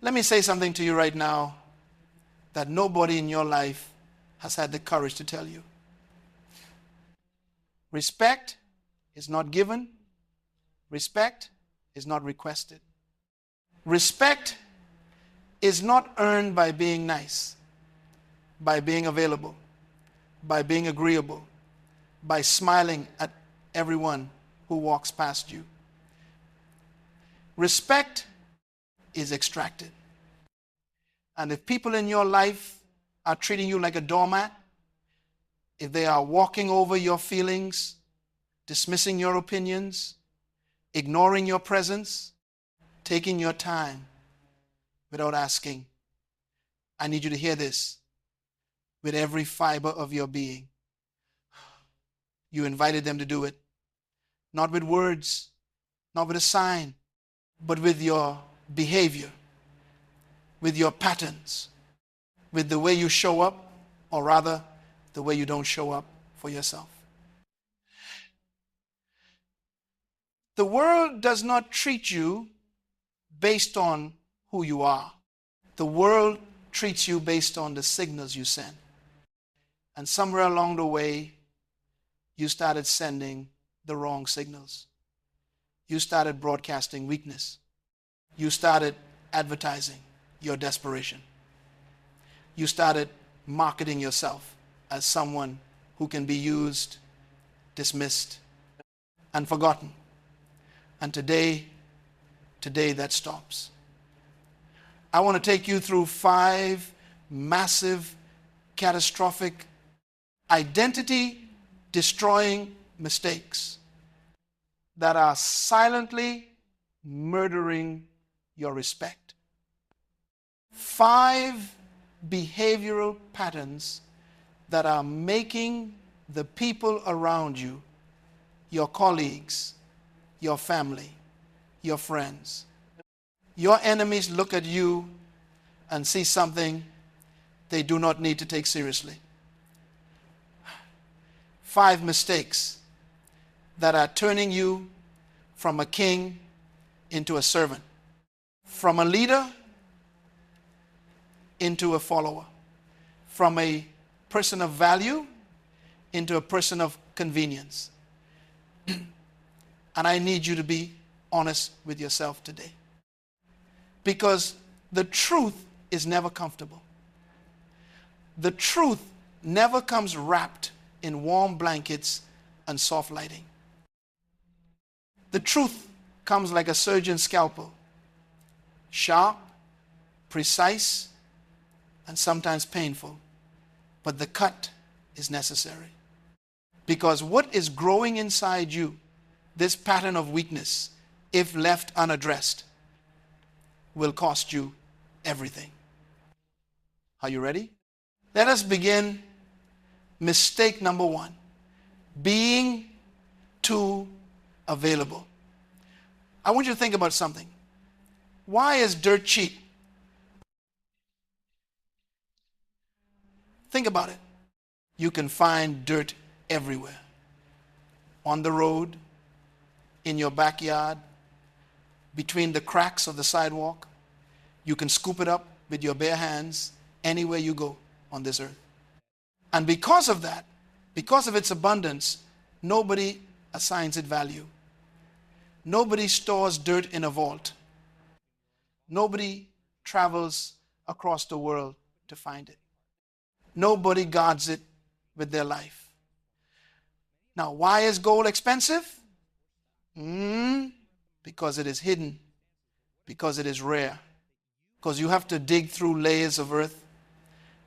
Let me say something to you right now that nobody in your life has had the courage to tell you. Respect is not given. Respect is not requested. Respect is not earned by being nice, by being available, by being agreeable, by smiling at everyone who walks past you. Respect is extracted. And if people in your life are treating you like a doormat, if they are walking over your feelings, dismissing your opinions, ignoring your presence, taking your time without asking, I need you to hear this with every fiber of your being. You invited them to do it, not with words, not with a sign, but with your behavior, with your patterns, with the way you show up, or rather, the way you don't show up for yourself. The world does not treat you based on who you are. The world treats you based on the signals you send. And somewhere along the way, you started sending the wrong signals. You started broadcasting weakness. You started advertising your desperation. You started marketing yourself as someone who can be used, dismissed, and forgotten. And today that stops. I want to take you through 5 massive, catastrophic, identity-destroying mistakes that are silently murdering your respect. 5 behavioral patterns that are making the people around you, your colleagues, your family, your friends, your enemies look at you and see something they do not need to take seriously. 5 mistakes that are turning you from a king into a servant, from a leader into a follower, from a person of value into a person of convenience. And I need you to be honest with yourself today. Because the truth is never comfortable. The truth never comes wrapped in warm blankets and soft lighting. The truth comes like a surgeon's scalpel, sharp, precise, and sometimes painful. But the cut is necessary. Because what is growing inside you, this pattern of weakness, if left unaddressed, will cost you everything. Are you ready? Let us begin. Mistake number 1, being too available. I want you to think about something. Why is dirt cheap? Think about it. You can find dirt everywhere. On the road, in your backyard, between the cracks of the sidewalk. You can scoop it up with your bare hands anywhere you go on this earth. And because of that, because of its abundance, nobody assigns it value. Nobody stores dirt in a vault. Nobody travels across the world to find it. Nobody guards it with their life. Now, why is gold expensive? Because it is hidden, because it is rare, because you have to dig through layers of earth,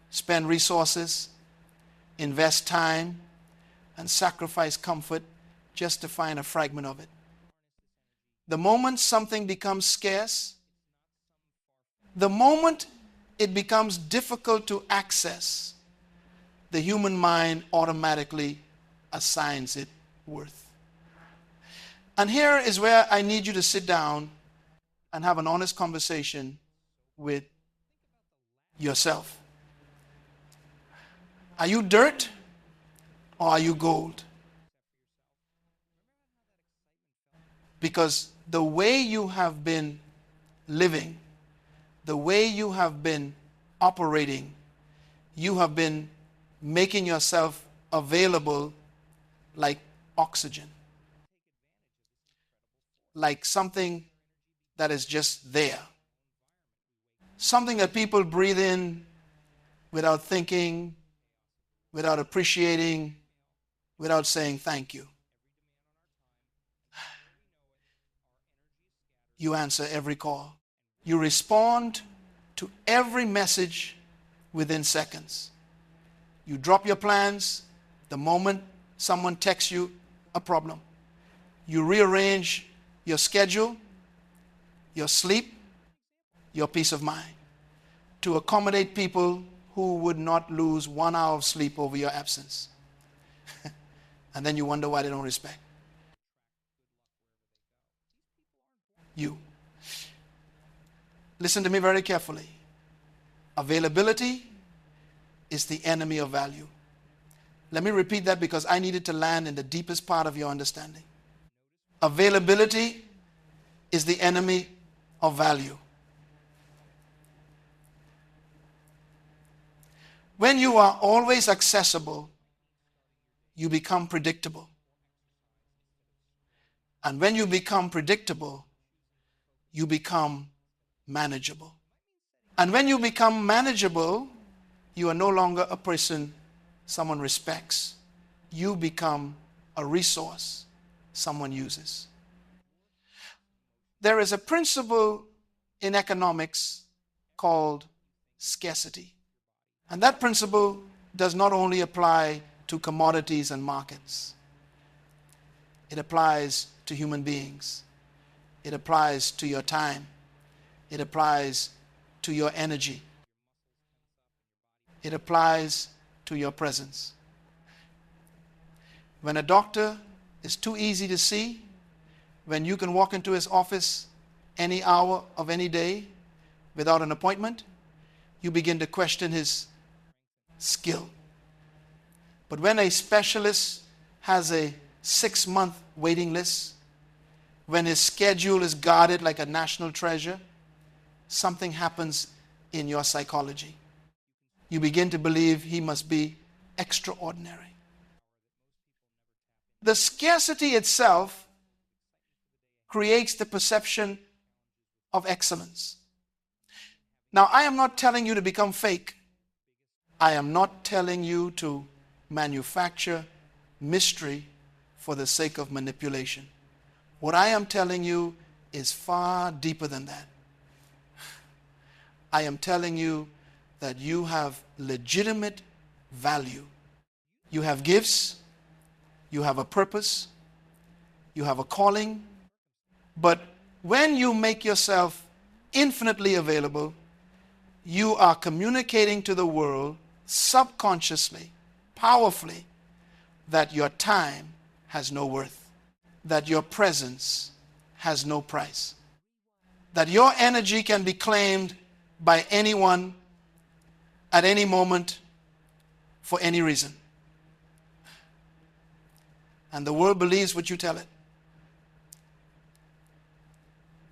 spend resources, invest time, and sacrifice comfort just to find a fragment of it. The moment something becomes scarce, the moment it becomes difficult to access, the human mind automatically assigns it worth. And here is where I need you to sit down and have an honest conversation with yourself. Are you dirt or are you gold? Because the way you have been living, the way you have been operating, you have been making yourself available like oxygen, like something that is just there, something that people breathe in without thinking, without appreciating, without saying thank you. You answer every call. You respond to every message within seconds. You drop your plans the moment someone texts you a problem. You rearrange your schedule, your sleep, your peace of mind to accommodate people who would not lose 1 hour of sleep over your absence. And then you wonder why they don't respect you. Listen to me very carefully. Availability is the enemy of value. Let me repeat that because I need it to land in the deepest part of your understanding. Availability is the enemy of value. When you are always accessible, you become predictable. And when you become predictable, you become manageable. And when you become manageable, you are no longer a person someone respects. You become a resource someone uses. There is a principle in economics called scarcity. And that principle does not only apply to commodities and markets. It applies to human beings. It applies to your time. It applies to your energy. It applies to your presence. When a doctor is too easy to see, when you can walk into his office any hour of any day without an appointment, you begin to question his skill. But when a specialist has a 6-month waiting list, when his schedule is guarded like a national treasure, something happens in your psychology. You begin to believe he must be extraordinary. The scarcity itself creates the perception of excellence. Now, I am not telling you to become fake. I am not telling you to manufacture mystery for the sake of manipulation. What I am telling you is far deeper than that. I am telling you that you have legitimate value. You have gifts, you have a purpose, you have a calling, but when you make yourself infinitely available, you are communicating to the world subconsciously, powerfully, that your time has no worth, that your presence has no price, that your energy can be claimed by anyone at any moment for any reason. And the world believes what you tell it.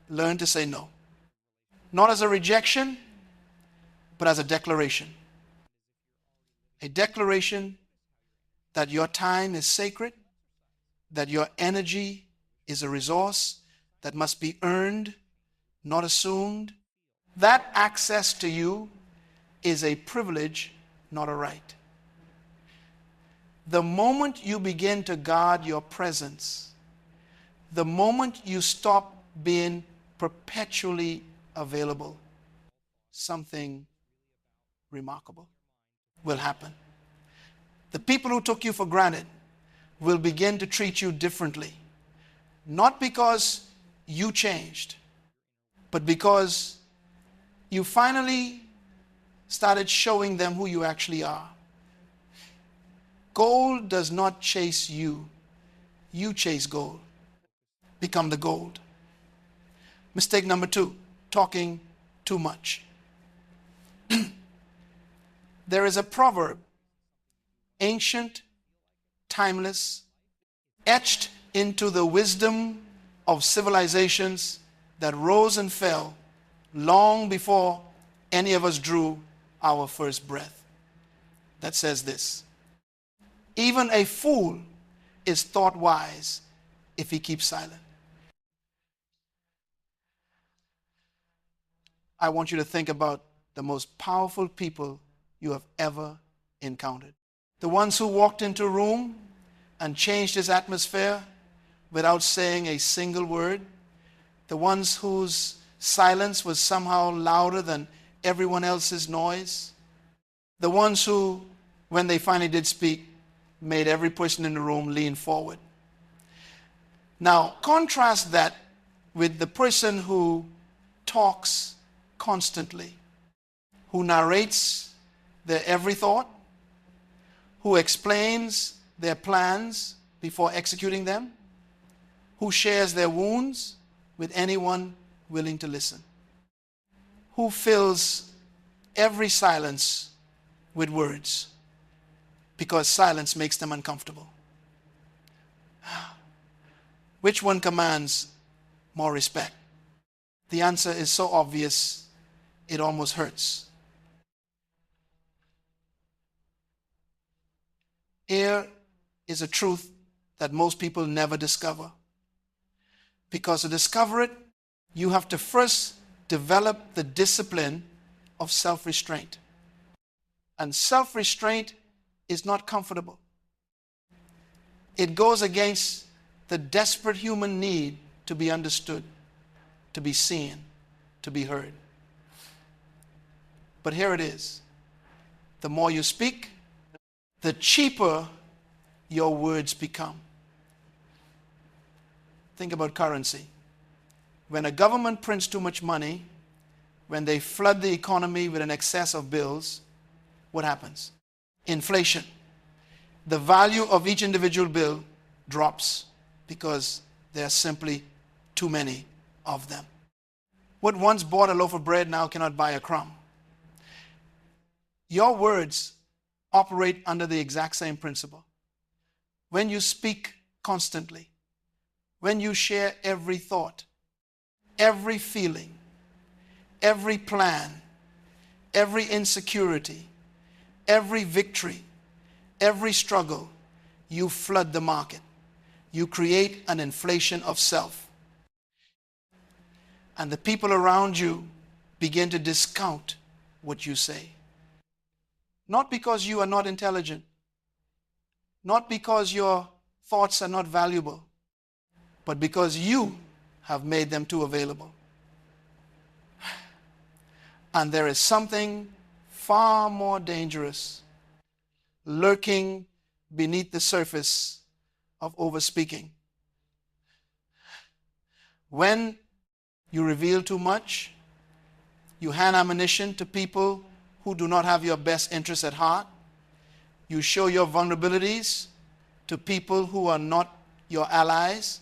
Learn to say no. Not as a rejection, but as a declaration. A declaration that your time is sacred, that your energy is a resource that must be earned, not assumed. That access to you is a privilege, not a right. The moment you begin to guard your presence, the moment you stop being perpetually available, something remarkable will happen. The people who took you for granted will begin to treat you differently, not because you changed, but because you finally started showing them who you actually are. Gold does not chase you. You chase gold. Become the gold. Mistake number 2, talking too much. There is a proverb, ancient, timeless, etched into the wisdom of civilizations that rose and fell long before any of us drew our first breath, that says this: even a fool is thought wise if he keeps silent. I want you to think about the most powerful people you have ever encountered. The ones who walked into a room and changed his atmosphere without saying a single word. The ones whose silence was somehow louder than everyone else's noise. The ones who, when they finally did speak, made every person in the room lean forward. Now, contrast that with the person who talks constantly, who narrates their every thought, who explains their plans before executing them, who shares their wounds with anyone willing to listen, who fills every silence with words because silence makes them uncomfortable. Which one commands more respect? The answer is so obvious, it almost hurts. Here is a truth that most people never discover. Because to discover it, you have to first develop the discipline of self-restraint. And self-restraint is not comfortable. It goes against the desperate human need to be understood, to be seen, to be heard. But here it is. The more you speak, the cheaper your words become. Think about currency. When a government prints too much money, when they flood the economy with an excess of bills, what happens? Inflation. The value of each individual bill drops because there are simply too many of them. What once bought a loaf of bread now cannot buy a crumb. Your words operate under the exact same principle. When you speak constantly, when you share every thought, every feeling, every plan, every insecurity, every victory, every struggle, you flood the market. You create an inflation of self. And the people around you begin to discount what you say. Not because you are not intelligent, not because your thoughts are not valuable, but because you have made them too available. And there is something far more dangerous lurking beneath the surface of overspeaking. When you reveal too much, you hand ammunition to people who do not have your best interests at heart. You show your vulnerabilities to people who are not your allies.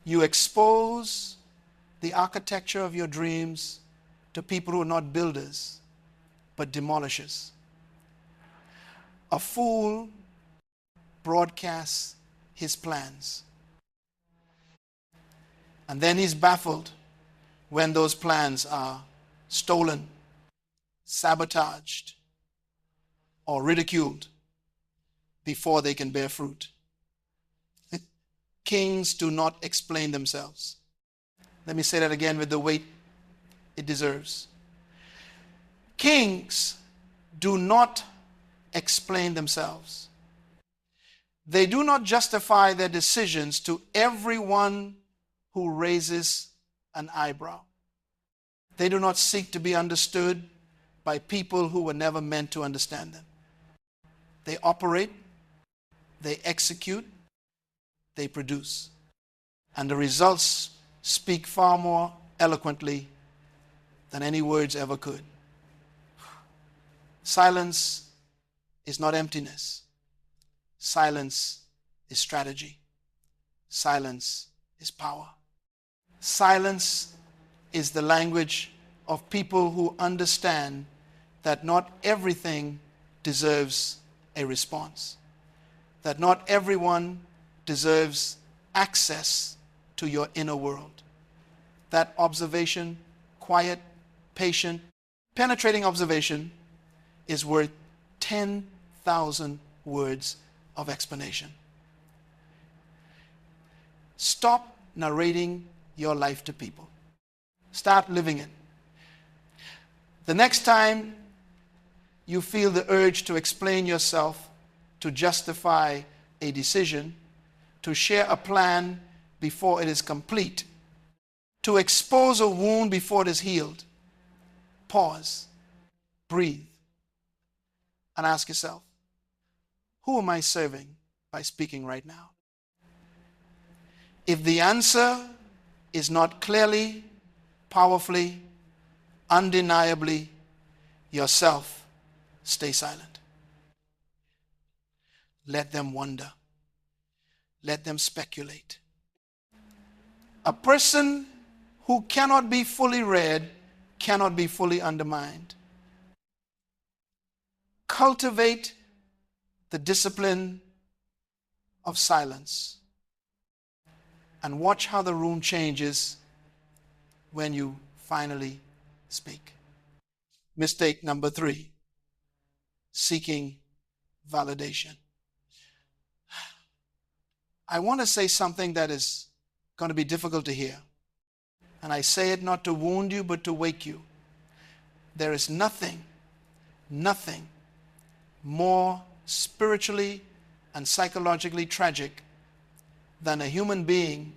You expose the architecture of your dreams to people who are not builders, but demolishers. A fool broadcasts his plans. And then he's baffled when those plans are stolen, sabotaged, or ridiculed before they can bear fruit. Kings do not explain themselves. Let me say that again with the weight it deserves. Kings do not explain themselves. They do not justify their decisions to everyone who raises an eyebrow. They do not seek to be understood by people who were never meant to understand them. They operate, they execute, they produce. And the results speak far more eloquently than any words ever could. Silence is not emptiness. Silence is strategy. Silence is power. Silence is the language of people who understand that not everything deserves a response, that not everyone deserves access to your inner world. That observation, quiet, patient, penetrating observation is worth 10,000 words of explanation. Stop narrating your life to people. Start living it. The next time you feel the urge to explain yourself, to justify a decision, to share a plan before it is complete, to expose a wound before it is healed, pause, breathe, and ask yourself, who am I serving by speaking right now? If the answer is not clearly, powerfully, undeniably yourself, stay silent. Let them wonder. Let them speculate. A person who cannot be fully read cannot be fully undermined. Cultivate the discipline of silence and watch how the room changes when you finally speak. Mistake number 3, seeking validation. I want to say something that is going to be difficult to hear. And I say it not to wound you, but to wake you. There is nothing more spiritually and psychologically tragic than a human being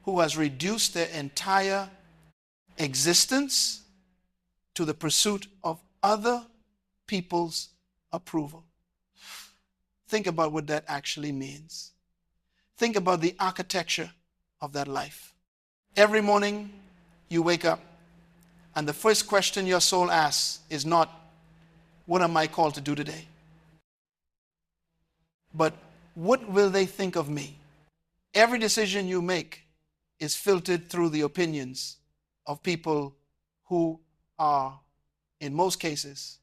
who has reduced their entire existence to the pursuit of other people's approval. Think about what that actually means. Think about the architecture of that life. Every morning you wake up and the first question your soul asks is not, what am I called to do today? But what will they think of me? Every decision you make is filtered through the opinions of people who are, in most cases,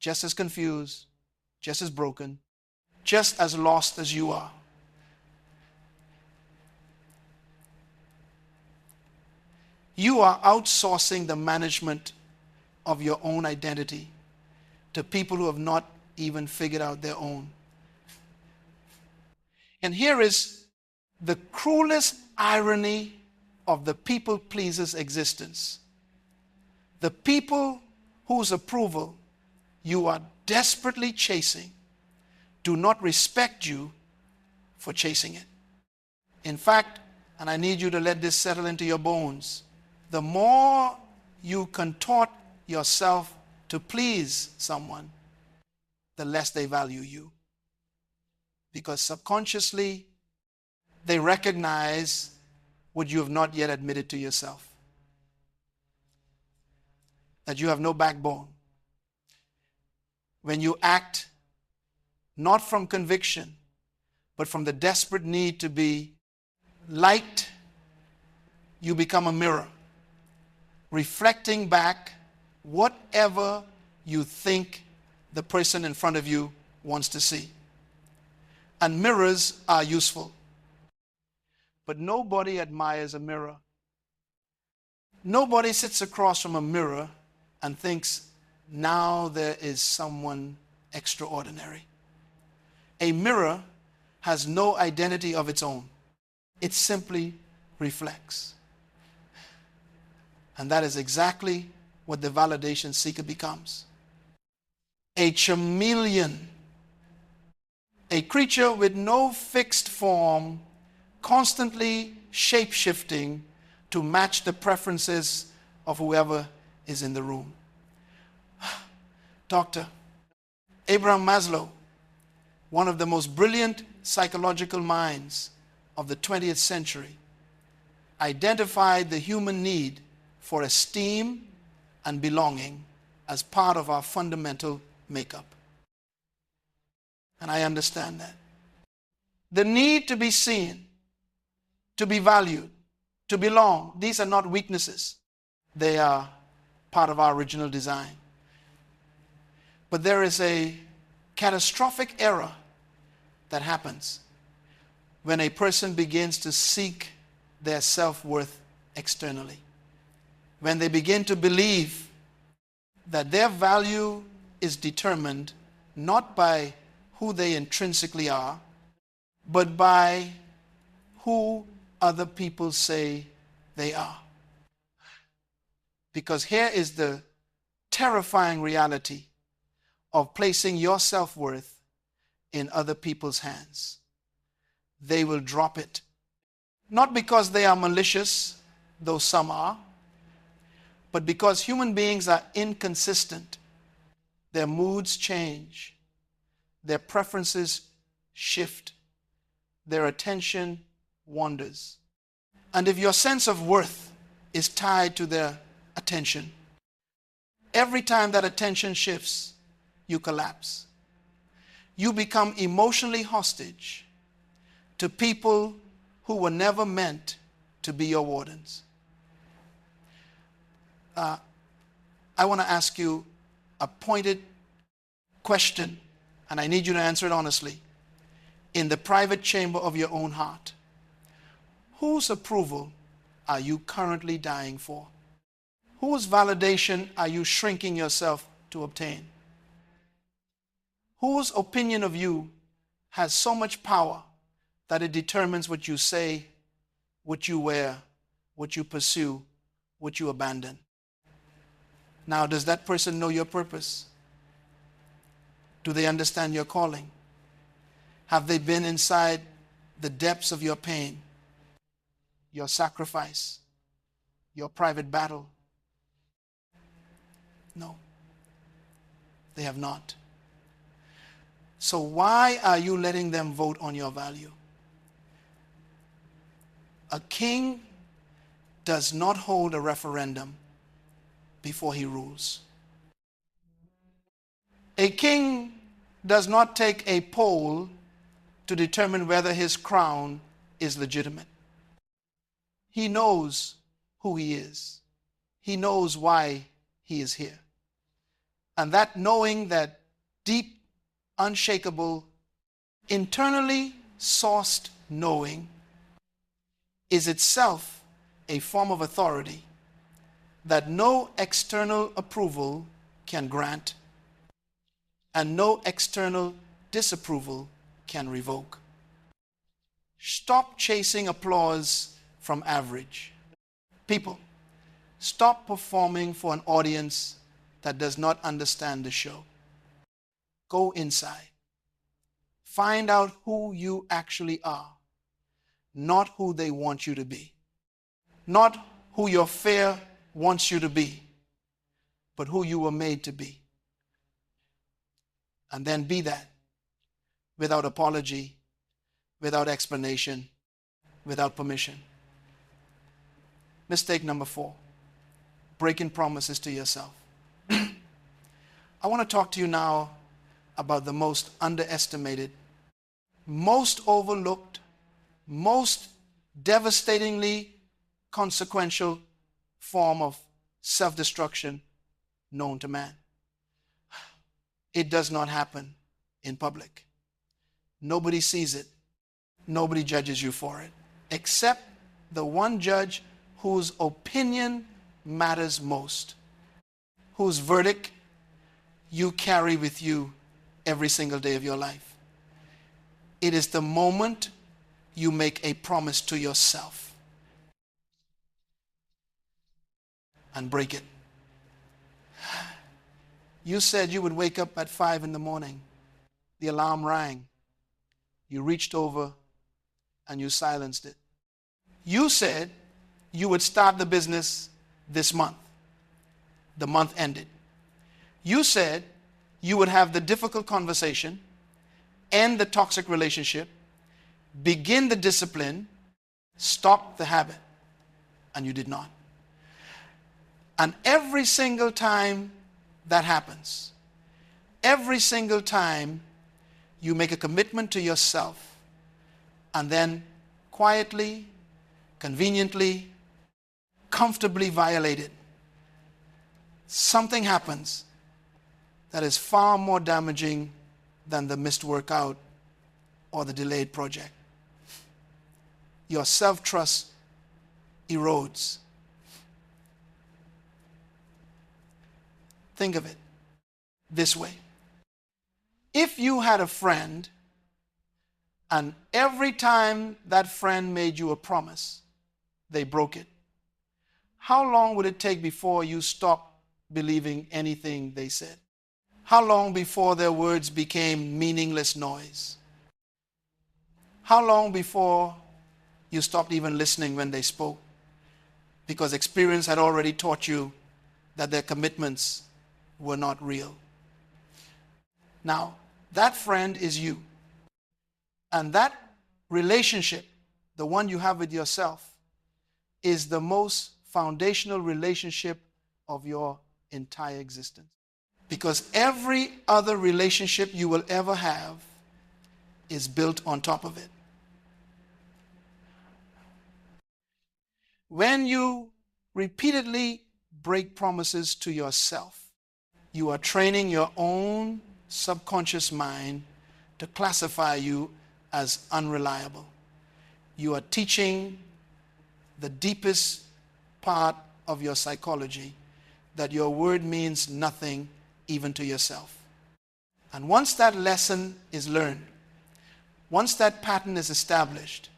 just as confused, just as broken, just as lost as you are. You are outsourcing the management of your own identity to people who have not even figured out their own. And here is the cruelest irony of the people pleaser's existence. The people whose approval you are desperately chasing do not respect you for chasing it. In fact, and I need you to let this settle into your bones, the more you contort yourself to please someone, the less they value you. Because subconsciously, they recognize what you have not yet admitted to yourself. That you have no backbone. When you act not from conviction, but from the desperate need to be liked, you become a mirror, reflecting back whatever you think the person in front of you wants to see. And mirrors are useful. But nobody admires a mirror. Nobody sits across from a mirror and thinks, now there is someone extraordinary. A mirror has no identity of its own. It simply reflects. And that is exactly what the validation seeker becomes. A chameleon, a creature with no fixed form, constantly shape-shifting to match the preferences of whoever is in the room. Dr. Abraham Maslow, one of the most brilliant psychological minds of the 20th century, identified the human need for esteem and belonging as part of our fundamental makeup. And I understand that. The need to be seen, to be valued, to belong, these are not weaknesses. They are part of our original design. But there is a catastrophic error that happens when a person begins to seek their self-worth externally. When they begin to believe that their value is determined not by who they intrinsically are, but by who other people say they are. Because here is the terrifying reality of placing your self-worth in other people's hands. They will drop it. Not because they are malicious, though some are, but because human beings are inconsistent. Their moods change. Their preferences shift. Their attention wanders. And if your sense of worth is tied to their attention, every time that attention shifts, you collapse. You become emotionally hostage to people who were never meant to be your wardens. I want to ask you a pointed question, and I need you to answer it honestly. In the private chamber of your own heart, whose approval are you currently dying for? Whose validation are you shrinking yourself to obtain? Whose opinion of you has so much power that it determines what you say, what you wear, what you pursue, what you abandon? Now, does that person know your purpose? Do they understand your calling? Have they been inside the depths of your pain, your sacrifice, your private battle? No, they have not. So why are you letting them vote on your value? A king does not hold a referendum before he rules. A king does not take a poll to determine whether his crown is legitimate. He knows who he is. He knows why he is here. And that knowing, that deep, unshakable, internally sourced knowing, is itself a form of authority that no external approval can grant and no external disapproval can revoke. Stop chasing applause from average. People, stop performing for an audience that does not understand the show. Go inside. Find out who you actually are, not who they want you to be. Not who your fear wants you to be, but who you were made to be. And then be that, without apology, without explanation, without permission. Mistake number 4, breaking promises to yourself. I want to talk to you now about the most underestimated, most overlooked, most devastatingly consequential form of self-destruction known to man. It does not happen in public. Nobody sees it. Nobody judges you for it, except the one judge whose opinion matters most, whose verdict you carry with you every single day of your life. It is the moment you make a promise to yourself and break it. You said you would wake up at 5 in the morning. The alarm rang. You reached over and you silenced it. You said you would start the business this month. The month ended. You said you would have the difficult conversation, end the toxic relationship, begin the discipline, stop the habit, and you did not. And every single time that happens, every single time you make a commitment to yourself and then quietly, conveniently, comfortably violate it, something happens that is far more damaging than the missed workout or the delayed project. Your self-trust erodes. Think of it this way. If you had a friend and every time that friend made you a promise, they broke it, how long would it take before you stopped believing anything they said? How long before their words became meaningless noise? How long before you stopped even listening when they spoke? Because experience had already taught you that their commitments were not real. Now, that friend is you. And that relationship, the one you have with yourself, is the most foundational relationship of your entire existence. Because every other relationship you will ever have is built on top of it. When you repeatedly break promises to yourself, you are training your own subconscious mind to classify you as unreliable. You are teaching the deepest part of your psychology that your word means nothing even to yourself. And once that lesson is learned, once that pattern is established,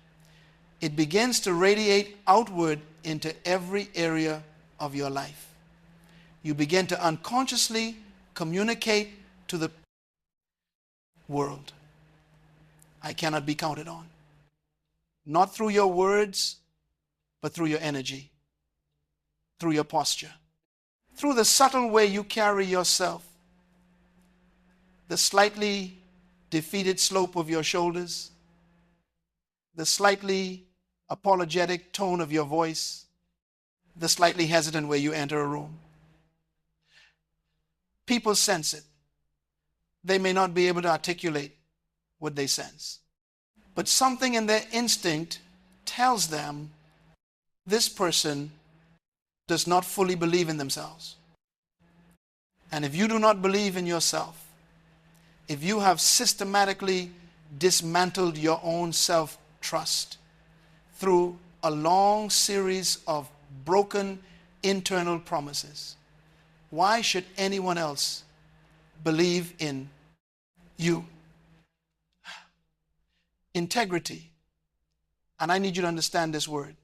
it begins to radiate outward into every area of your life. You begin to unconsciously communicate to the world, I cannot be counted on. Not through your words, but through your energy, through your posture, through the subtle way you carry yourself, the slightly defeated slope of your shoulders, the slightly apologetic tone of your voice, the slightly hesitant way you enter a room. People sense it. They may not be able to articulate what they sense, but something in their instinct tells them this person does not fully believe in themselves. And if you do not believe in yourself, if you have systematically dismantled your own self-trust through a long series of broken internal promises, why should anyone else believe in you? Integrity, and I need you to understand this word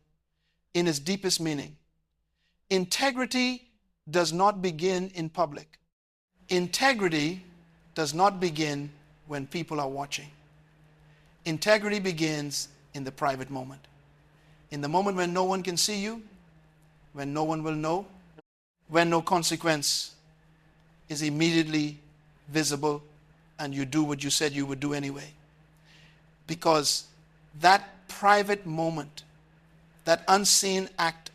in its deepest meaning. Integrity does not begin in public. Integrity does not begin when people are watching. Integrity begins in the private moment. In the moment when no one can see you, when no one will know, when no consequence is immediately visible, and you do what you said you would do anyway. Because that private moment, that unseen act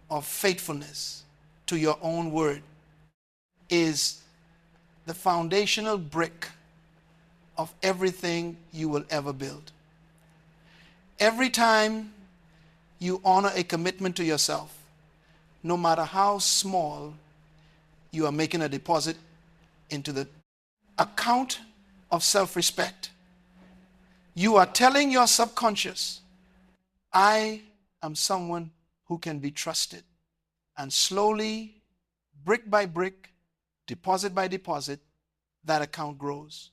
of faithfulness to your own word, is the foundational brick of everything you will ever build. Every time you honor a commitment to yourself, no matter how small, you are making a deposit into the account of self-respect. You are telling your subconscious, I am someone who can be trusted. And slowly, brick by brick, deposit by deposit, that account grows.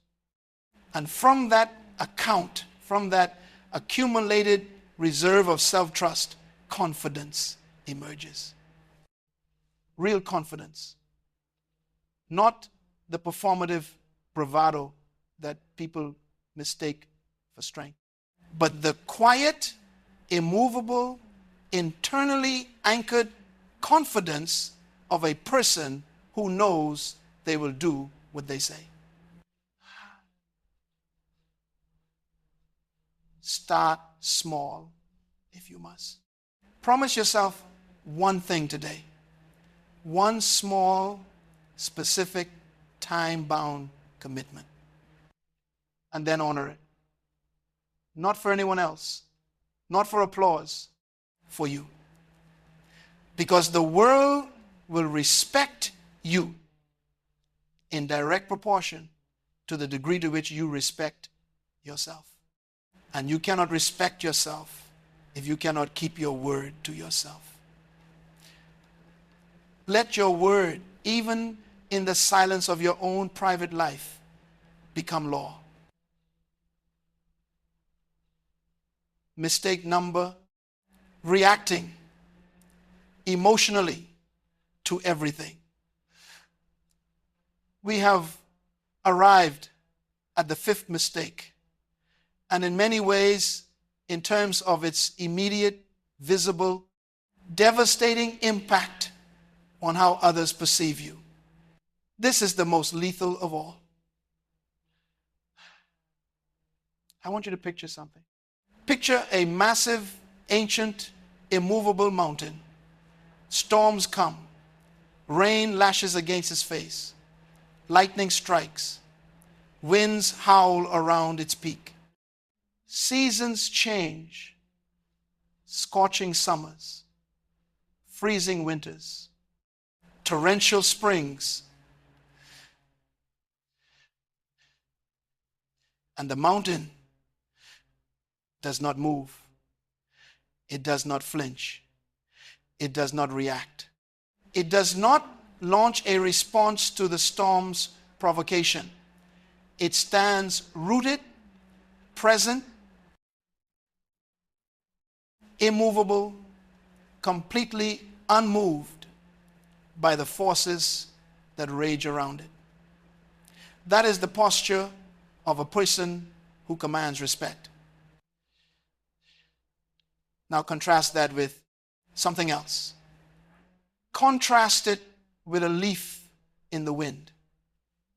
And from that account, from that accumulated reserve of self-trust, confidence emerges. Real confidence. Not the performative bravado that people mistake for strength, but the quiet, immovable, internally anchored confidence of a person who knows they will do what they say. Start small if you must. Promise yourself one thing today. One small, specific, time-bound commitment. And then honor it. Not for anyone else. Not for applause. For you. Because the world will respect you in direct proportion to the degree to which you respect yourself. And you cannot respect yourself if you cannot keep your word to yourself. Let your word, even in the silence of your own private life become law. Mistake number, reacting emotionally to everything. We have arrived at the fifth mistake, and in many ways, in terms of its immediate, visible, devastating impact on how others perceive you. This is the most lethal of all. I want you to picture something. Picture a massive, ancient, immovable mountain. Storms come. Rain lashes against its face. Lightning strikes. Winds howl around its peak. Seasons change. Scorching summers. Freezing winters. Torrential springs. And the mountain does not move. It does not flinch. It does not react. It does not launch a response to the storm's provocation. It stands rooted, present, immovable, completely unmoved by the forces that rage around it. That is the posture of a person who commands respect. Now contrast that with something else. Contrast it with a leaf in the wind,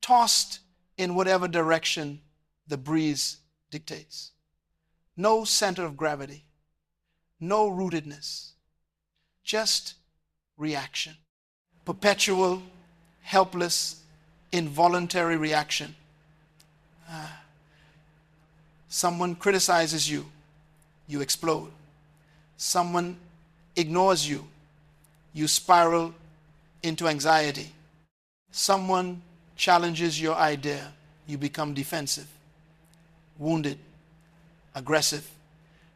tossed in whatever direction the breeze dictates. No center of gravity, no rootedness, just reaction. Perpetual, helpless, involuntary reaction. Someone criticizes you, you explode. Someone ignores you, you spiral into anxiety. Someone challenges your idea, you become defensive, wounded, aggressive.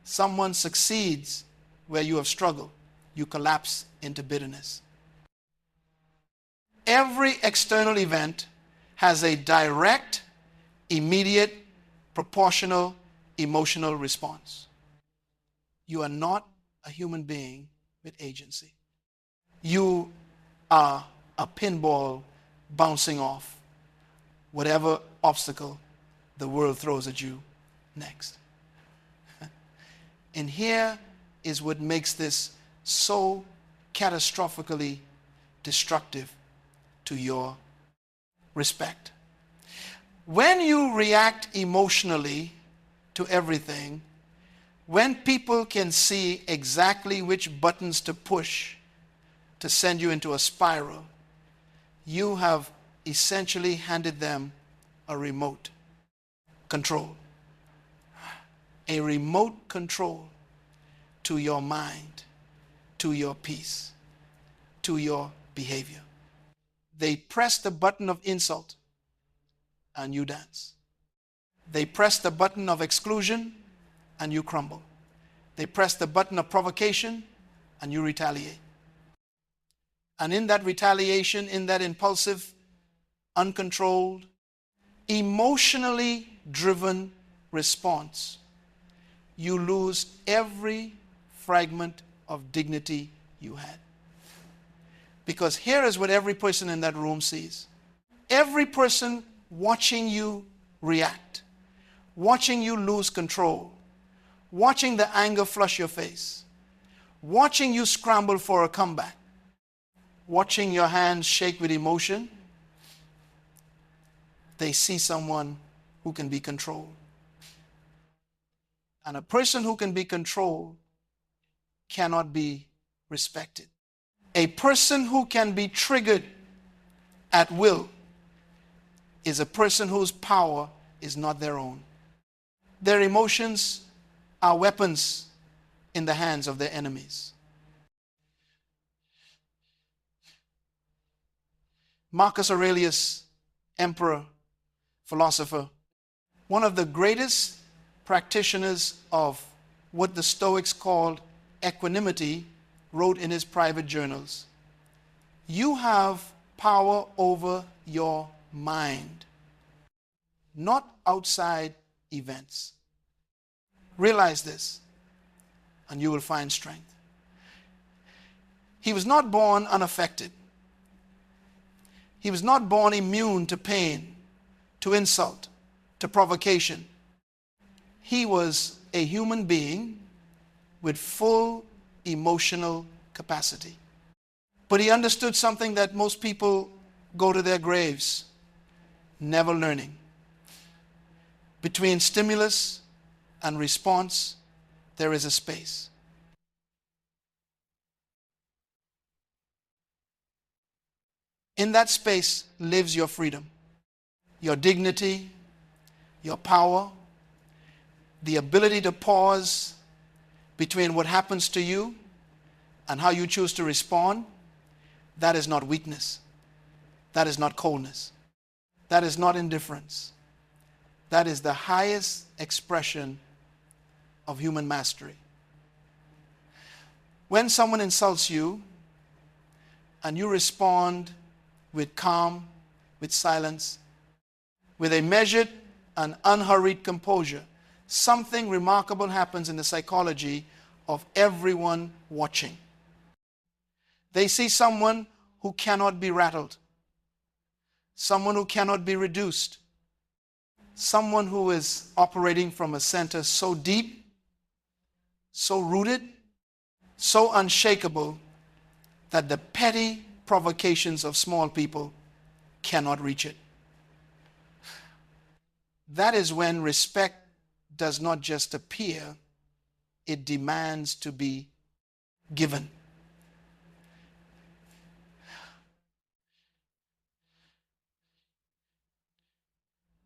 Someone succeeds where you have struggled, you collapse into bitterness. Every external event has a direct, immediate, proportional, emotional response. You are not a human being with agency. You are a pinball bouncing off whatever obstacle the world throws at you next. And here is what makes this so catastrophically destructive to your respect. When you react emotionally to everything, when people can see exactly which buttons to push to send you into a spiral, you have essentially handed them a remote control. A remote control to your mind, to your peace, to your behavior. They press the button of insult and you dance. They press the button of exclusion and you crumble. They press the button of provocation and you retaliate. And in that retaliation, in that impulsive, uncontrolled, emotionally driven response, you lose every fragment of dignity you had. Because here is what every person in that room sees. Every person watching you react, watching you lose control, watching the anger flush your face, watching you scramble for a comeback, watching your hands shake with emotion, they see someone who can be controlled. And a person who can be controlled cannot be respected. A person who can be triggered at will is a person whose power is not their own. Their emotions are weapons in the hands of their enemies. Marcus Aurelius, emperor, philosopher, one of the greatest practitioners of what the Stoics called equanimity, wrote in his private journals, "You have power over your mind, not outside events. Realize this, and you will find strength. He was not born unaffected. He was not born immune to pain, to insult, to provocation. He was a human being with full emotional capacity. But he understood something that most people go to their graves never learning. Between stimulus and response, there is a space. In that space lives your freedom, your dignity, your power, the ability to pause between what happens to you and how you choose to respond. That is not weakness. That is not coldness. That is not indifference. That is the highest expression of human mastery. When someone insults you and you respond with calm, with silence, with a measured and unhurried composure, something remarkable happens in the psychology of everyone watching. They see someone who cannot be rattled, someone who cannot be reduced, someone who is operating from a center so deep, so rooted, so unshakable that the petty provocations of small people cannot reach it. That is when respect does not just appear, it demands to be given.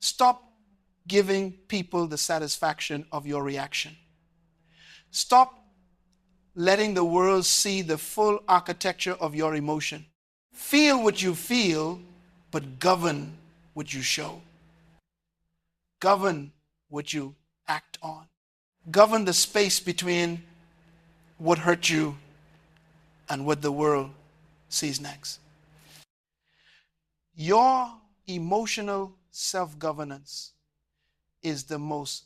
Stop giving people the satisfaction of your reaction. Stop letting the world see the full architecture of your emotion. Feel what you feel, but govern what you show. Govern what you act on. Govern the space between what hurt you and what the world sees next. Your emotional self-governance is the most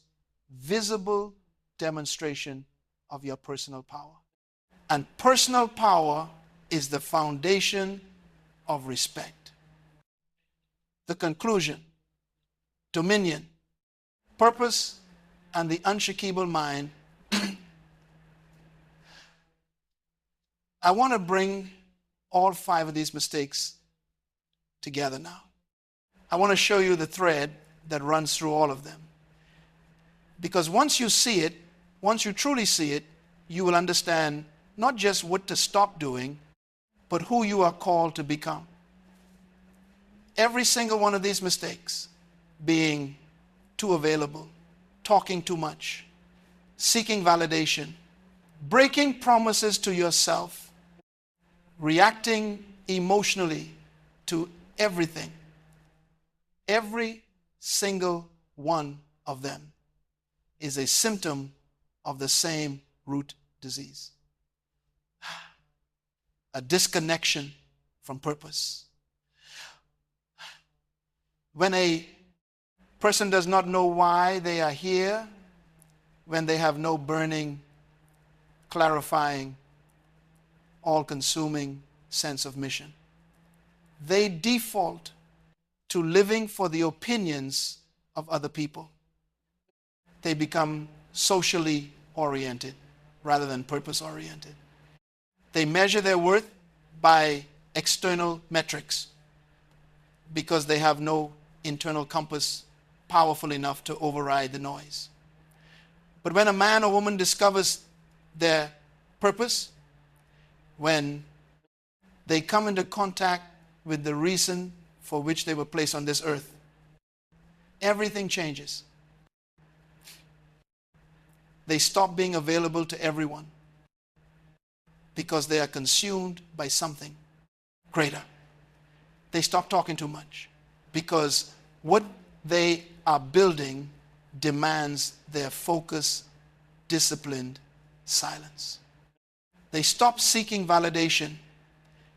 visible demonstration of your personal power. And personal power is the foundation of respect. The conclusion: dominion, purpose, and the unshakable mind. I want to bring all 5 of these mistakes together now. I want to show you the thread that runs through all of them. Because once you see it, once you truly see it, you will understand not just what to stop doing, but who you are called to become. Every single one of these mistakes, being too available, talking too much, seeking validation, breaking promises to yourself, reacting emotionally to everything, every single one of them is a symptom of the same root disease. A disconnection from purpose. When a person does not know why they are here, when they have no burning, clarifying, all-consuming sense of mission, they default to living for the opinions of other people. They become socially oriented rather than purpose-oriented. They measure their worth by external metrics because they have no internal compass powerful enough to override the noise. But when a man or woman discovers their purpose, when they come into contact with the reason for which they were placed on this earth, everything changes. They stop being available to everyone because they are consumed by something greater. They stop talking too much because what they are building demands their focus, disciplined silence. They stop seeking validation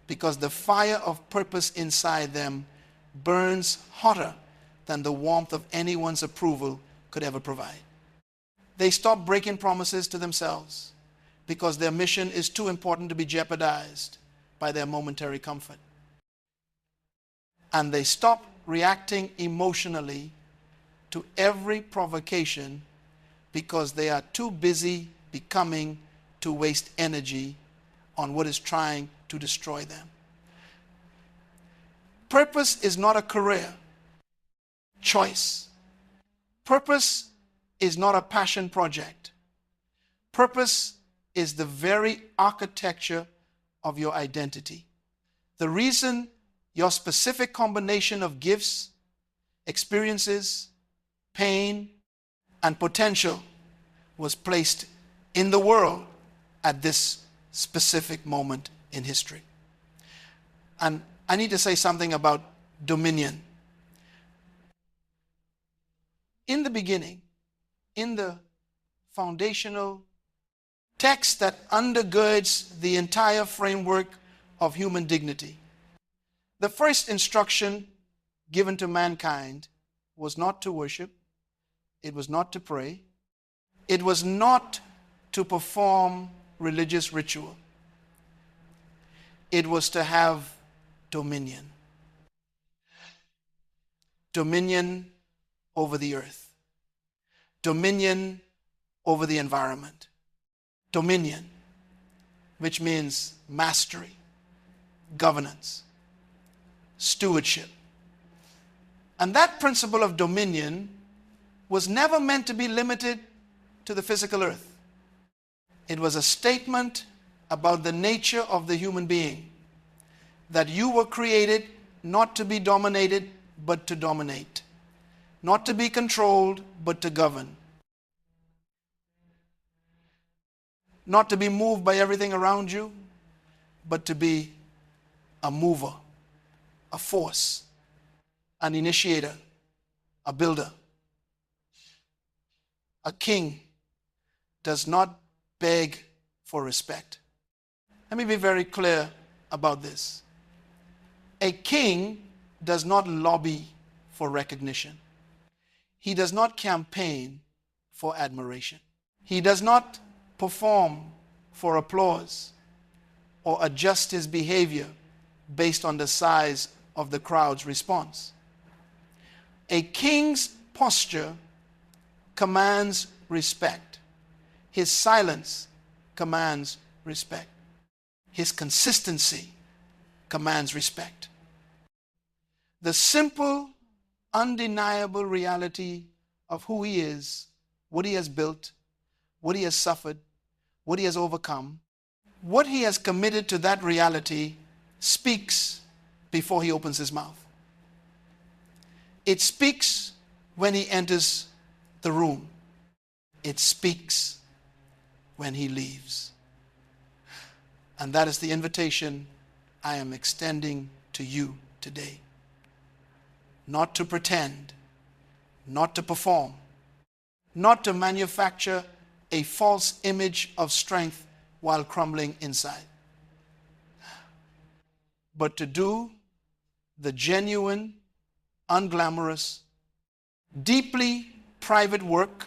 because the fire of purpose inside them burns hotter than the warmth of anyone's approval could ever provide. They stop breaking promises to themselves because their mission is too important to be jeopardized by their momentary comfort. And they stop reacting emotionally to every provocation because they are too busy becoming to waste energy on what is trying to destroy them. Purpose is not a career choice. Purpose is not a passion project. Purpose is the very architecture of your identity. The reason your specific combination of gifts, experiences, pain, and potential was placed in the world at this specific moment in history. And I need to say something about dominion. In the beginning, in the foundational text that undergirds the entire framework of human dignity, the first instruction given to mankind was not to worship, it was not to pray, it was not to perform religious ritual. It was to have dominion. Dominion over the earth. Dominion over the environment. Dominion, which means mastery, governance, stewardship. And that principle of dominion was never meant to be limited to the physical earth. It was a statement about the nature of the human being, that you were created not to be dominated, but to dominate, not to be controlled, but to govern, not to be moved by everything around you, but to be a mover, a force, an initiator, a builder. A king does not beg for respect. Let me be very clear about this. A king does not lobby for recognition. He does not campaign for admiration. He does not perform for applause or adjust his behavior based on the size of the crowd's response. A king's posture commands respect. His silence commands respect. His consistency commands respect. The simple, undeniable reality of who he is, what he has built, what he has suffered, what he has overcome, what he has committed to that reality speaks before he opens his mouth. It speaks when he enters the room. It speaks when he leaves. And that is the invitation I am extending to you today. Not to pretend, not to perform, not to manufacture a false image of strength while crumbling inside, but to do the genuine, unglamorous, deeply private work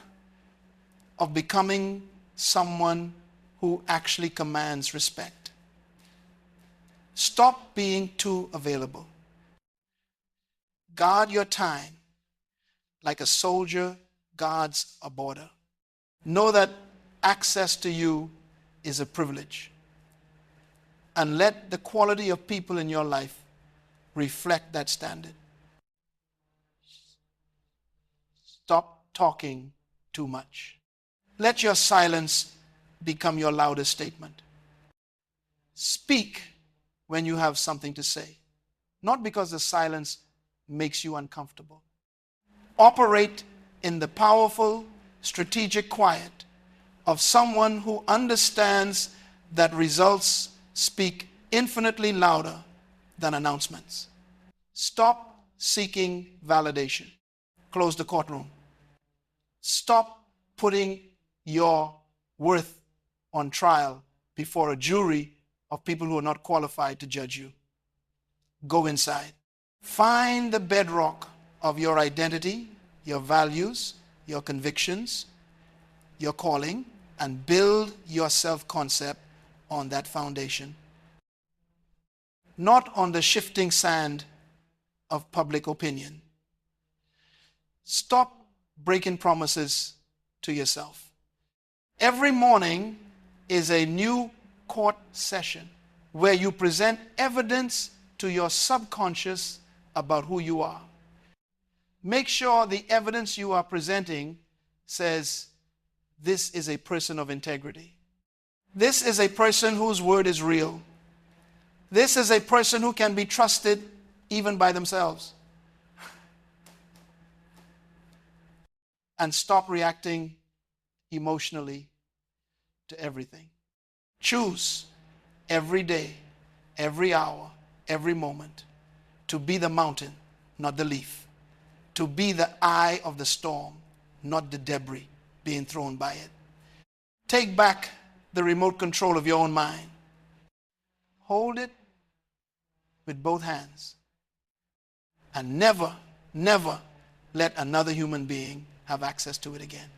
of becoming someone who actually commands respect. Stop being too available. Guard your time like a soldier guards a border. Know that access to you is a privilege. And let the quality of people in your life reflect that standard. Stop talking too much. Let your silence become your loudest statement. Speak when you have something to say, not because the silence makes you uncomfortable. Operate in the powerful, strategic quiet of someone who understands that results speak infinitely louder than announcements. Stop seeking validation. Close the courtroom. Stop putting your worth on trial before a jury of people who are not qualified to judge you. Go inside. Find the bedrock of your identity, your values, your convictions, your calling, and build your self-concept on that foundation. Not on the shifting sand of public opinion. Stop breaking promises to yourself. Every morning is a new court session where you present evidence to your subconscious about who you are. Make sure the evidence you are presenting says, this is a person of integrity. This is a person whose word is real. This is a person who can be trusted even by themselves. And stop reacting emotionally to everything. Choose every day, every hour, every moment to be the mountain, not the leaf. To be the eye of the storm, not the debris being thrown by it. Take back the remote control of your own mind. Hold it with both hands. And never, never let another human being have access to it again.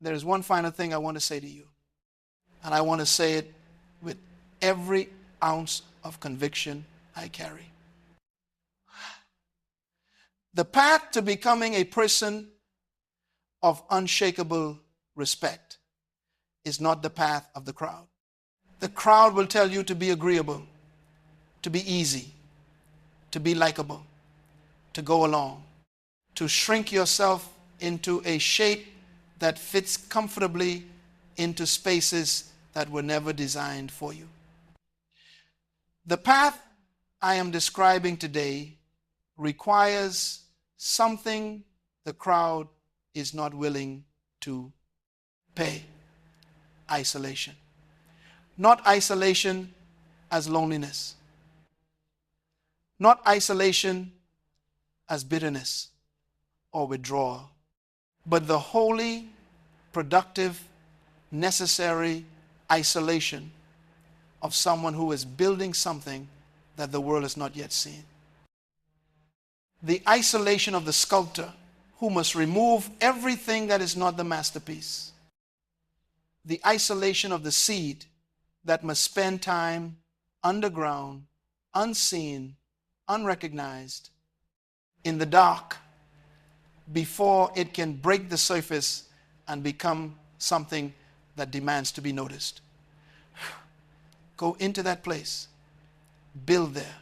There is one final thing I want to say to you. And I want to say it with every ounce of conviction I carry. The path to becoming a person of unshakable respect is not the path of the crowd. The crowd will tell you to be agreeable, to be easy, to be likable, to go along, to shrink yourself into a shape that fits comfortably into spaces that were never designed for you. The path I am describing today requires something the crowd is not willing to pay. Isolation. Not isolation as loneliness. Not isolation as bitterness or withdrawal, but the holy, productive, necessary isolation of someone who is building something that the world has not yet seen. The isolation of the sculptor who must remove everything that is not the masterpiece. The isolation of the seed that must spend time underground, unseen, unrecognized, in the dark, before it can break the surface and become something that demands to be noticed. Go into that place. Build there.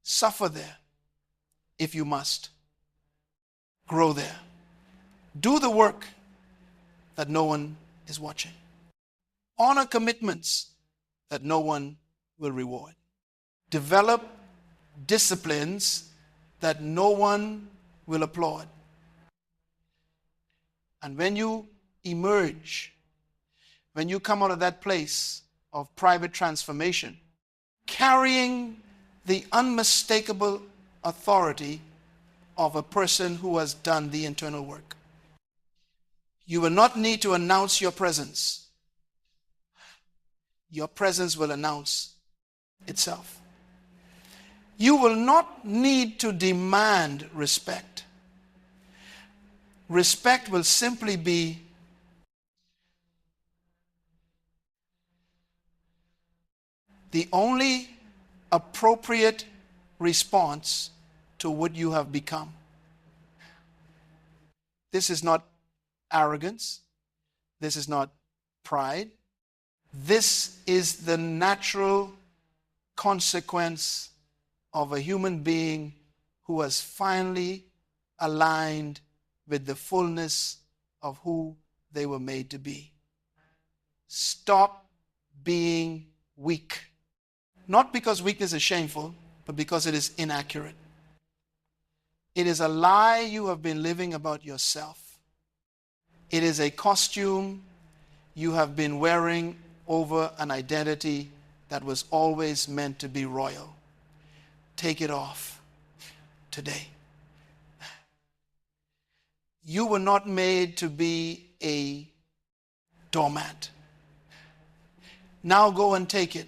Suffer there if you must. Grow there. Do the work that no one is watching. Honor commitments that no one will reward. Develop disciplines that no one will applaud. And when you emerge, when you come out of that place of private transformation, carrying the unmistakable authority of a person who has done the internal work. You will not need to announce your presence. Your presence will announce itself. You will not need to demand respect. Respect will simply be the only appropriate response to what you have become. This is not arrogance. This is not pride. This is the natural consequence of a human being who has finally aligned with the fullness of who they were made to be. Stop being weak. Not because weakness is shameful, but because it is inaccurate. It is a lie you have been living about yourself. It is a costume you have been wearing over an identity that was always meant to be royal. Take it off today. You were not made to be a doormat. Now go and take it